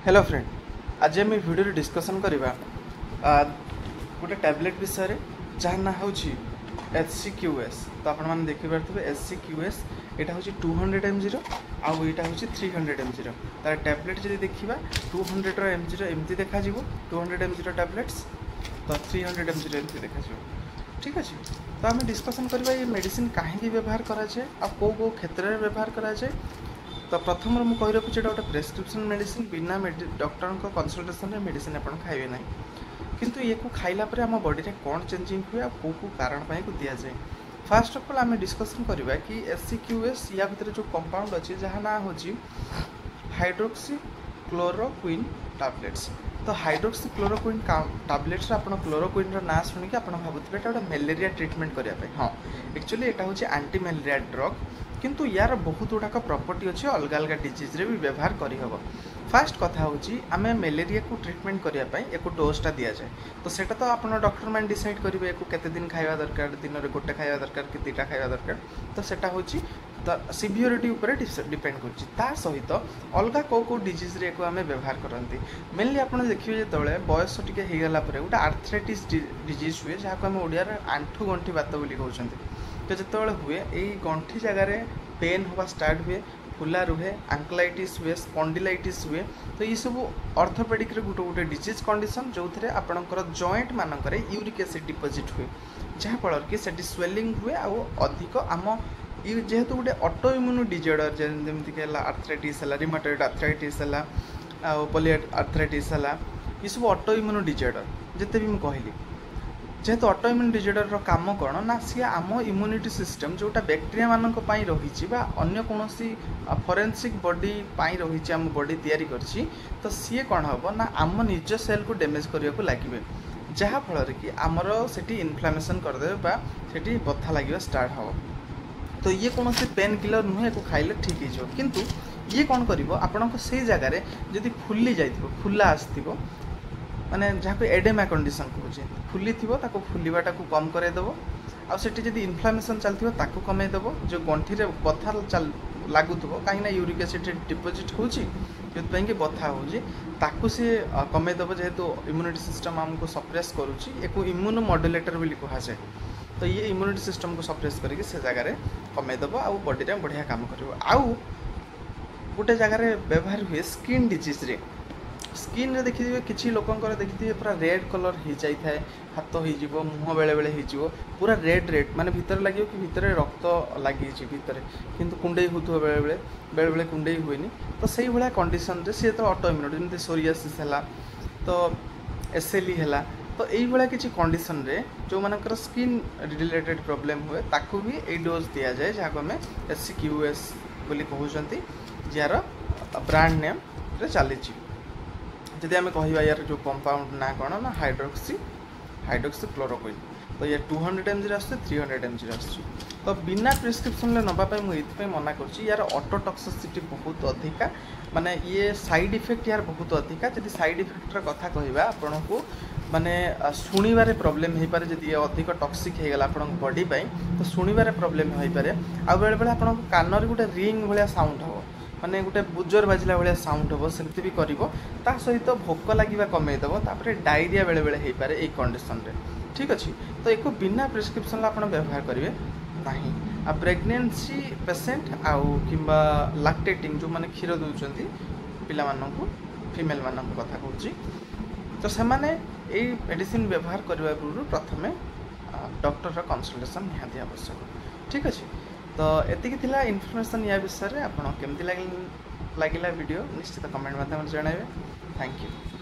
Hello friend, आज आम video discussion करवा गोटे टैबलेट विषय जहाँ ना हूँ HCQS। तो आप देखिपे HCQS यहाँ हूँ 200 mg आउ यहाँ हूँ 300 mg। तार टैबलेट जब देखा 200 mg एमती देखा 200 mg टैबलेट्स तो 300 mg एमती देखा। ठीक अच्छे, तो आम डिस्कसन करवा ये मेडिसिन कहीं व्यवहार कराए आ कौ क्षेत्र में व्यवहार कराए। तो प्रथम मुझे कही रखुच्छे गोटे प्रेस्क्रिप्शन मेडिसिन बिना डॉक्टर कंसल्टेशन मेडिसिन आप खाइबे ना, किंतु ये को खाइला परे आम बॉडी रे कौन चेंजिंग हुए और कौ कारण पाई को दिया जाए। फास्ट ऑफ ऑल आम डिस्कसन करवा कि HCQS या भितर जो कंपाउंड अच्छी जहाँ ना हूँ हाइड्रोक्सी क्लोरोक्विन टैबलेट्स। तो हाइड्रोक्सी क्लोरोक्विन टैबलेट्स आप क्लोरोक्विन ना शुणिक आप भावुवे गोटे मलेरिया ट्रिटमेंट करने। हाँ, एक्चुअली यहाँ हूँ एंटी मलेरिया ड्रग, किंतु यार बहुत गुड़ाक प्रॉपर्टी अच्छे अलग अलग डिजीज रे भी व्यवहार करहब। फास्ट कथा हूँ आम मलेरिया को ट्रिटमेंट करने एक डोजटा दि जाए। तो सेटा तो आप डॉक्टर मैंने डिसाइड करेंगे एक केते दिन खाଇବା दरकार, दिन में गोटे खाଇବା दरकार कि दुटा खाଇବା दरकार। तो सेटा हूँ सिवियरिटी उपर डिपेंड कर सहित अलग कौ डिजीज रे को आम व्यवहार करती। मेनली आप देखिए जो बयस टी होगला गोटे आर्थराइटिस डिजीज हुए जहाँ को आम ओडिया आंठू गंठी बात बोली कहते। तो जो हुए यही गंठी जगार पेन हवा स्टार्ट हुए, फुला रुहे, आंकलाइटिस हुए, स्पॉन्डिलाइटिस हुए। तो ये सब ऑर्थोपेडिक रे गोटे गोटे डिजीज कंडीशन जो थे आपणकर जॉइंट मानक यूरिक एसिड डिपोजिट हुए, जहाँफल कि से स्वेलिंग हुए आउ अधिक आम ये जेहेतु गोटे ऑटो इम्यून डिजॉर्डर जमीक आर्थराइटिस है, रिमाटॉइड आर्थराइटिस है, पॉलीआर्थराइटिस आर्थराइटिस है, ये सब ऑटो इम्यून डिजॉर्डर जिते भी मुझे कहली। जेहेतु ऑटो इम्यून डिजॉर्डर काम कौन ना सी आम इम्यूनिटी सिस्टम जोटा बैक्टेरिया मानक रही अन्य कौन फॉरेंसिक बॉडी रही आम बॉडी तैयारी करछि। तो सी कौन हम ना आम निज सेल को डैमेज करने को लगे, जहाँफल कि आमर से इनफ्लामेशन करदे से बथा लगे स्टार्ट हम। तो ये कौन पेन किलर नुहे को खाइले ठीक हो, किंतु ये कौन कर आपण से जगार जदि फुली जाइए फुला आसो माने जहाँ को एडेमा कंडीशन कहे फुली थी फुलवाटा को कम करदेव आठी जब इनफ्लामेशन चलती ताकू कमेदेव जो गंठी बथा लगुव कहीं यूरिक एसिड डिपोजिट होती बथा हो सी कमेदेव। जेहेतु इम्यूनिटी सिस्टम आमको सप्रेस करुच्ची एक इम्यूनो मॉड्यूलेटर भी कहुए। तो ये इम्यूनिटी सिस्टम को सप्रेस करके से जगार कमेदेव आ बॉडी में बढ़िया काम कर। आउ गोटे जगार व्यवहार हुए स्किन डिजीज रे, स्किन रे देखिए किसी लोकंर देखिए पूरा रेड कलर हो जाए, हाथ हो मुँह बेले बेले हो पूरा रेड रेड माने भीतर लगे कि भीतर रक्त लगी भीतर, किंतु कुंडे होता बेले बेले कुंडे हुएनी। तो से भाया कंडीशन रे सी तो ऑटो इम्यूनिटी जमी सोरियासिस है, तो SLE है। तो ये किसी कंडीशन रे जो मानकर स्किन रिलेटेड प्रॉब्लम हुए ताकू भी ये डोज दि जाए, जहाँ को आम HCQS बोली कहते, जार ब्रांड नेम रे चली। जदि आम कह यार जो कंपाउंड ना कौन ना हाइड्रोक्सी क्लोरोक्विन। तो ये 200 mg आस 300 mg आस। तो बिना प्रिस्क्रिप्शन नापी मुझे मना कर यार ऑटोटॉक्सिसिटी बहुत अधिका, माने ये साइड इफेक्ट यार बहुत अधिका। जब साइड इफेक्टर कथा कहवा आपन को माने शुणवे प्रोब्लेम हो पारे, जब अधिक टॉक्सिक होगला आप बॉडी तो शुणवे प्रोब्लेम हो पारे। आ बेले बेले आप कान रे गोटे रिंग भाया साउंड हम माने गोटे बुजर बाजिला भाया साउंड हम सेमती भी कर सहित भोक लगे कमेदेव। तापर डायरिया बेले बेले हो पारे एक कंडीशन रे। ठीक अच्छे, तो एक बिना प्रिस्क्रिप्शन आप व्यवहार करेंगे ना। प्रेगनेंसी पेसेंट आउ कि लैक्टेटिंग जो मैंने क्षीर दौरान पिला फीमेल मान कथा कहूँ, तो से यही मेडिसिन व्यवहार करने पूर्व प्रथम डॉक्टर कंसल्टेशन निहाती आवश्यक। ठीक अच्छे, तो एतिकी थिला इनफॉरमेशन या विषय में आपन केमती लगिला वीडियो निश्चित कमेंट माध्यम जनइबे। Thank you.